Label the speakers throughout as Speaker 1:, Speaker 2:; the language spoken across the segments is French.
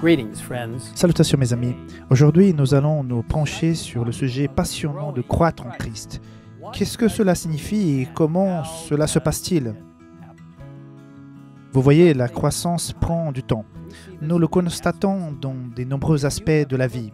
Speaker 1: Greetings, friends.
Speaker 2: Salutations mes amis. Aujourd'hui, nous allons nous pencher sur le sujet passionnant de croître en Christ. Qu'est-ce que cela signifie et comment cela se passe-t-il? Vous voyez, la croissance prend du temps. Nous le constatons dans de nombreux aspects de la vie.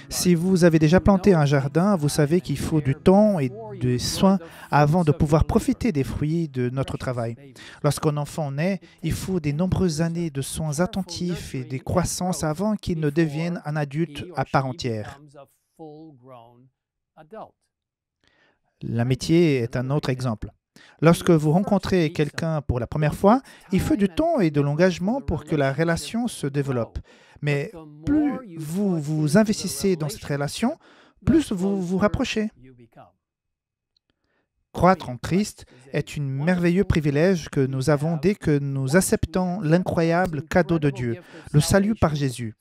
Speaker 2: Si vous avez déjà planté un jardin, vous savez qu'il faut du temps et des soins avant de pouvoir profiter des fruits de notre travail. Lorsqu'un enfant naît, il faut de nombreuses années de soins attentifs et de croissance avant qu'il ne devienne un adulte à part entière. L'amitié est un autre exemple. Lorsque vous rencontrez quelqu'un pour la première fois, il faut du temps et de l'engagement pour que la relation se développe. Mais plus vous vous investissez dans cette relation, plus vous vous rapprochez. Croître en Christ est un merveilleux privilège que nous avons dès que nous acceptons l'incroyable cadeau de Dieu, le salut par Jésus.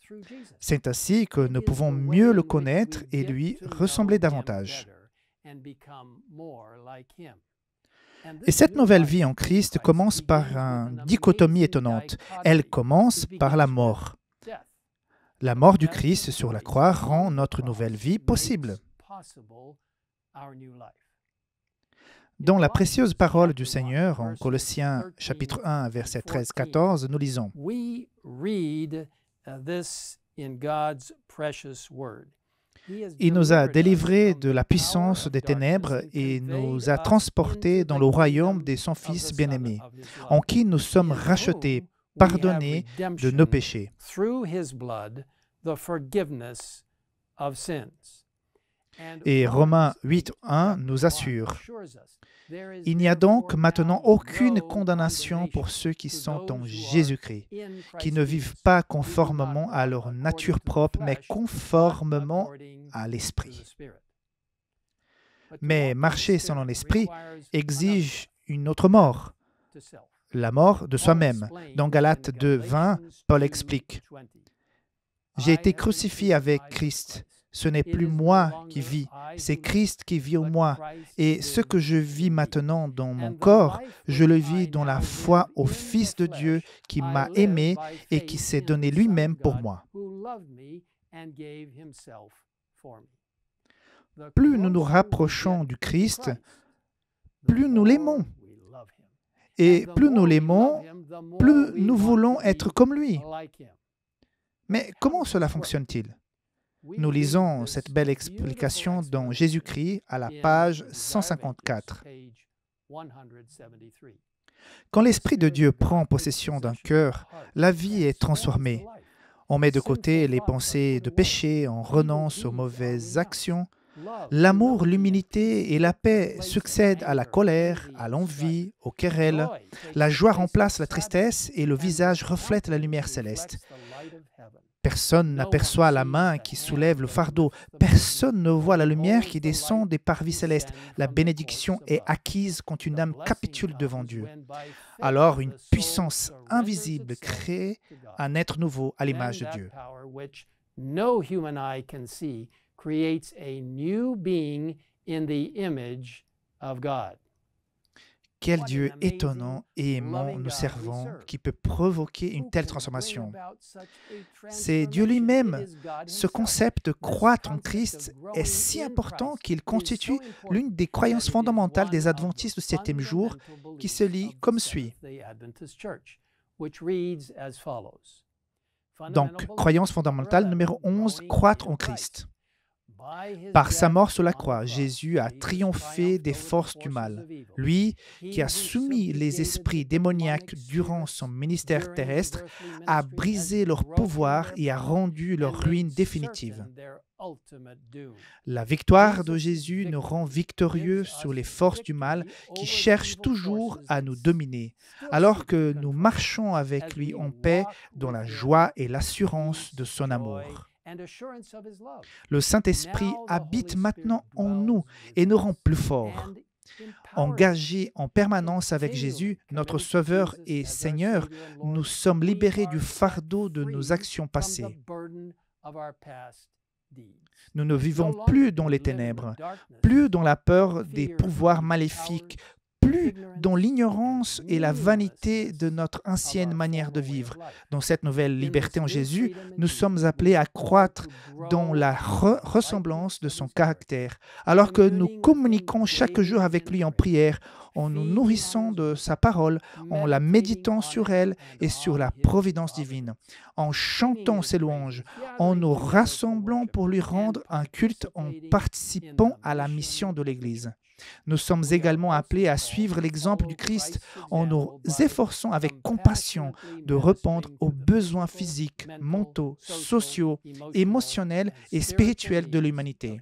Speaker 2: C'est ainsi que nous pouvons mieux le connaître et lui ressembler davantage. Et cette nouvelle vie en Christ commence par une dichotomie étonnante. Elle commence par la mort. La mort du Christ sur la croix rend notre nouvelle vie possible. Dans la précieuse parole du Seigneur, en Colossiens chapitre 1, versets 13-14, nous lisons « Il nous a délivrés de la puissance des ténèbres et nous a transportés dans le royaume de son Fils bien-aimé, en qui nous sommes rachetés, pardonnés de nos péchés. » Et Romains 8.1 nous assure « Il n'y a donc maintenant aucune condamnation pour ceux qui sont en Jésus-Christ, qui ne vivent pas conformément à leur nature propre, mais conformément à l'Esprit. » Mais marcher selon l'Esprit exige une autre mort, la mort de soi-même. Dans Galates 2.20, Paul explique « J'ai été crucifié avec Christ. Ce n'est plus moi qui vis, c'est Christ qui vit en moi. Et ce que je vis maintenant dans mon corps, je le vis dans la foi au Fils de Dieu qui m'a aimé et qui s'est donné lui-même pour moi. » Plus nous nous rapprochons du Christ, plus nous l'aimons. Et plus nous l'aimons, plus nous voulons être comme lui. Mais comment cela fonctionne-t-il? Nous lisons cette belle explication dans Jésus-Christ à la page 154. Quand l'Esprit de Dieu prend possession d'un cœur, la vie est transformée. On met de côté les pensées de péché, on renonce aux mauvaises actions. L'amour, l'humilité et la paix succèdent à la colère, à l'envie, aux querelles. La joie remplace la tristesse et le visage reflète la lumière céleste. Personne n'aperçoit la main qui soulève le fardeau. Personne ne voit la lumière qui descend des parvis célestes. La bénédiction est acquise quand une âme capitule devant Dieu. Alors, une puissance invisible crée un être nouveau à l'image de Dieu. Quel Dieu étonnant et aimant nous servons qui peut provoquer une telle transformation. C'est Dieu lui-même. Ce concept de croître en Christ est si important qu'il constitue l'une des croyances fondamentales des adventistes du septième jour qui se lit comme suit. Donc, croyance fondamentale numéro 11, croître en Christ. Par sa mort sur la croix, Jésus a triomphé des forces du mal. Lui, qui a soumis les esprits démoniaques durant son ministère terrestre, a brisé leur pouvoir et a rendu leur ruine définitive. La victoire de Jésus nous rend victorieux sur les forces du mal qui cherchent toujours à nous dominer, alors que nous marchons avec lui en paix dans la joie et l'assurance de son amour. Le Saint-Esprit habite maintenant en nous et nous rend plus forts. Engagés en permanence avec Jésus, notre Sauveur et Seigneur, nous sommes libérés du fardeau de nos actions passées. Nous ne vivons plus dans les ténèbres, plus dans la peur des pouvoirs maléfiques, plus dans l'ignorance et la vanité de notre ancienne manière de vivre. Dans cette nouvelle liberté en Jésus, nous sommes appelés à croître dans la ressemblance de son caractère, alors que nous communiquons chaque jour avec lui en prière, en nous nourrissant de sa parole, en la méditant sur elle et sur la providence divine, en chantant ses louanges, en nous rassemblant pour lui rendre un culte, en participant à la mission de l'Église. Nous sommes également appelés à suivre l'exemple du Christ en nous efforçant avec compassion de répondre aux besoins physiques, mentaux, sociaux, émotionnels et spirituels de l'humanité.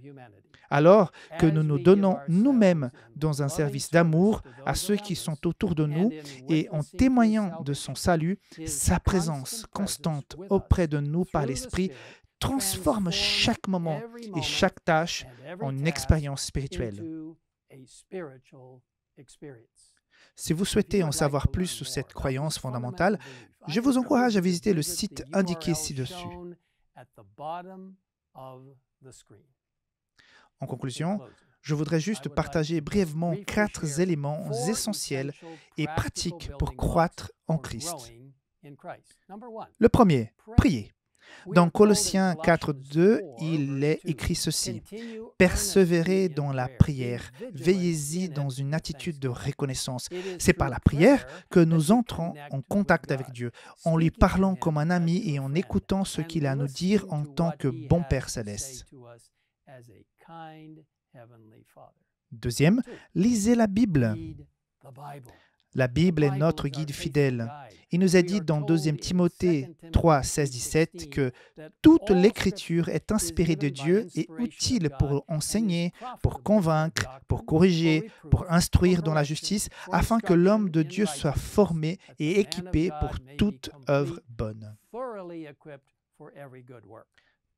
Speaker 2: Alors que nous nous donnons nous-mêmes dans un service d'amour à ceux qui sont autour de nous et en témoignant de son salut, sa présence constante auprès de nous par l'Esprit transforme chaque moment et chaque tâche en une expérience spirituelle. Si vous souhaitez en savoir plus sur cette croyance fondamentale, je vous encourage à visiter le site indiqué ci-dessus. En conclusion, je voudrais juste partager brièvement 4 éléments essentiels et pratiques pour croître en Christ. Le premier, prier. Dans Colossiens 4:2, il est écrit ceci: « Persévérez dans la prière, veillez-y dans une attitude de reconnaissance. » C'est par la prière que nous entrons en contact avec Dieu, en lui parlant comme un ami et en écoutant ce qu'il a à nous dire en tant que bon Père céleste. Deuxième, lisez la Bible. La Bible est notre guide fidèle. Il nous est dit dans 2 Timothée 3, 16-17 que toute l'Écriture est inspirée de Dieu et utile pour enseigner, pour convaincre, pour corriger, pour instruire dans la justice, afin que l'homme de Dieu soit formé et équipé pour toute œuvre bonne.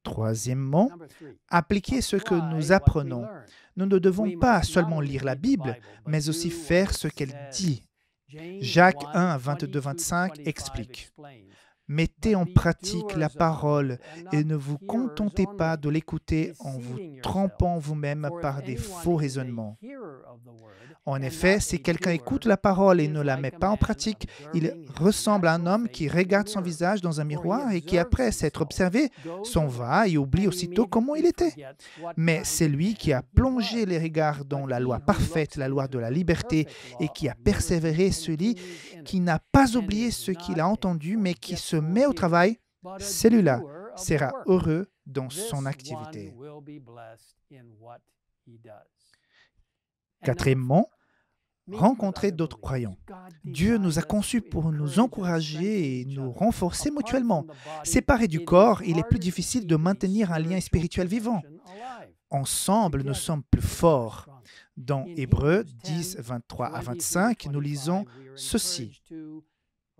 Speaker 2: Troisièmement, appliquer ce que nous apprenons. Nous ne devons pas seulement lire la Bible, mais aussi faire ce qu'elle dit. Jacques 1, 22-25 explique: « Mettez en pratique la parole et ne vous contentez pas de l'écouter en vous trompant vous-même par des faux raisonnements. » En effet, si quelqu'un écoute la parole et ne la met pas en pratique, il ressemble à un homme qui regarde son visage dans un miroir et qui, après s'être observé, s'en va et oublie aussitôt comment il était. Mais c'est lui qui a plongé les regards dans la loi parfaite, la loi de la liberté, et qui a persévéré, celui qui n'a pas oublié ce qu'il a entendu, mais qui se met au travail, celui-là sera heureux dans son activité. Quatrièmement, rencontrer d'autres croyants. Dieu nous a conçus pour nous encourager et nous renforcer mutuellement. Séparés du corps, il est plus difficile de maintenir un lien spirituel vivant. Ensemble, nous sommes plus forts. Dans Hébreux 10, 23-25, nous lisons ceci: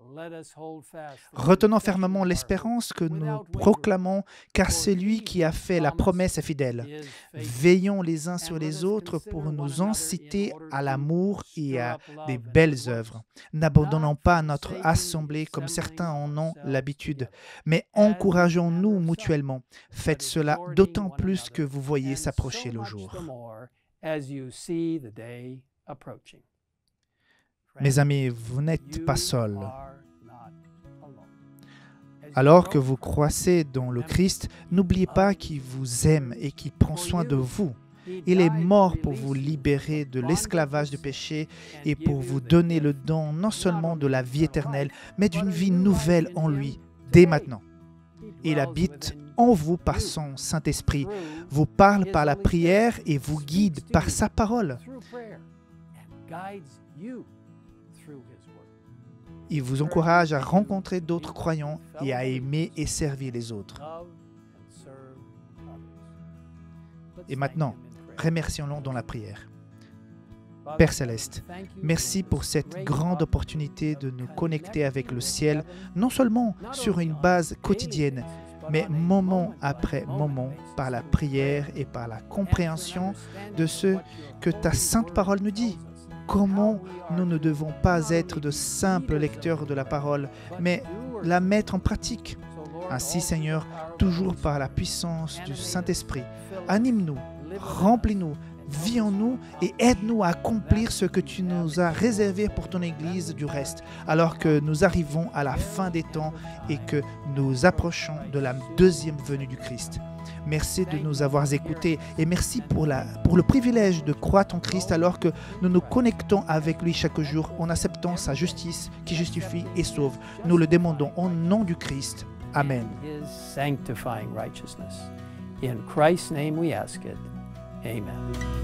Speaker 2: « Retenons fermement l'espérance que nous proclamons, car celui qui a fait la promesse est fidèle. Veillons les uns sur les autres pour nous inciter à l'amour et à des belles œuvres. N'abandonnons pas notre assemblée comme certains en ont l'habitude, mais encourageons-nous mutuellement. Faites cela d'autant plus que vous voyez s'approcher le jour. » Mes amis, vous n'êtes pas seuls. Alors que vous croissez dans le Christ, n'oubliez pas qu'il vous aime et qu'il prend soin de vous. Il est mort pour vous libérer de l'esclavage du péché et pour vous donner le don non seulement de la vie éternelle, mais d'une vie nouvelle en lui, dès maintenant. Il habite en vous par son Saint-Esprit, vous parle par la prière et vous guide par sa parole. Il vous encourage à rencontrer d'autres croyants et à aimer et servir les autres. Et maintenant, remercions-le dans la prière. Père Céleste, merci pour cette grande opportunité de nous connecter avec le ciel, non seulement sur une base quotidienne, mais moment après moment, par la prière et par la compréhension de ce que ta sainte parole nous dit. Comment nous ne devons pas être de simples lecteurs de la parole, mais la mettre en pratique. Ainsi, Seigneur, toujours par la puissance du Saint-Esprit, anime-nous, remplis-nous, vis en nous et aide-nous à accomplir ce que tu nous as réservé pour ton Église du reste, alors que nous arrivons à la fin des temps et que nous approchons de la deuxième venue du Christ. Merci de nous avoir écoutés et merci pour le privilège de croire en Christ alors que nous nous connectons avec lui chaque jour en acceptant sa justice qui justifie et sauve. Nous le demandons au nom du Christ. Amen.
Speaker 1: His sanctifying righteousness. In Christ's name we ask it. Amen.